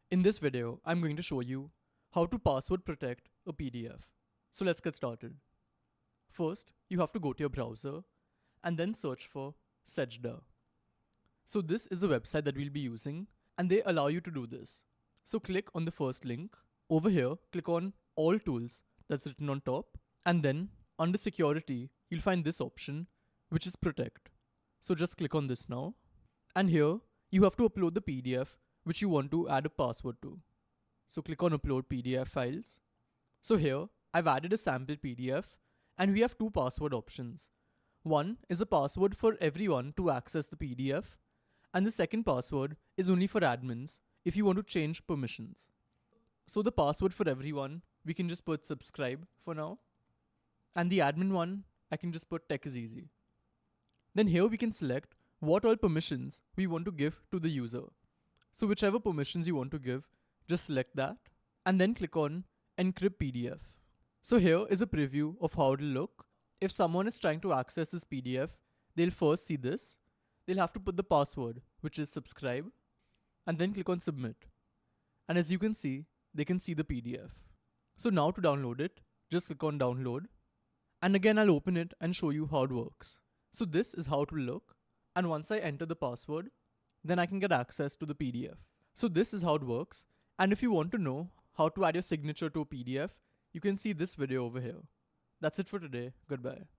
In this video, I'm going to show you how to password protect a PDF. So let's get started. First, you have to go to your browser and then search for Sejda. So this is the website that we'll be using and they allow you to do this. So click on the first link. Over here, click on All Tools that's written on top, and then under Security, you'll find this option which is Protect. So just click on this now. And here, you have to upload the PDF which you want to add a password to. So click on Upload PDF files. So here, I've added a sample PDF and we have two password options. One is a password for everyone to access the PDF, and the second password is only for admins if you want to change permissions. So the password for everyone, we can just put subscribe for now. And the admin one, I can just put tech is easy. Then here we can select what all permissions we want to give to the user. So whichever permissions you want to give, just select that and then click on encrypt PDF. So here is a preview of how it'll look. If someone is trying to access this PDF, they'll first see this. They'll have to put the password, which is subscribe, and then click on submit. And as you can see, they can see the PDF. So now to download it, just click on download. And again, I'll open it and show you how it works. So this is how it will look. And once I enter the password, then I can get access to the PDF. So this is how it works. And if you want to know how to add your signature to a PDF, you can see this video over here. That's it for today. Goodbye.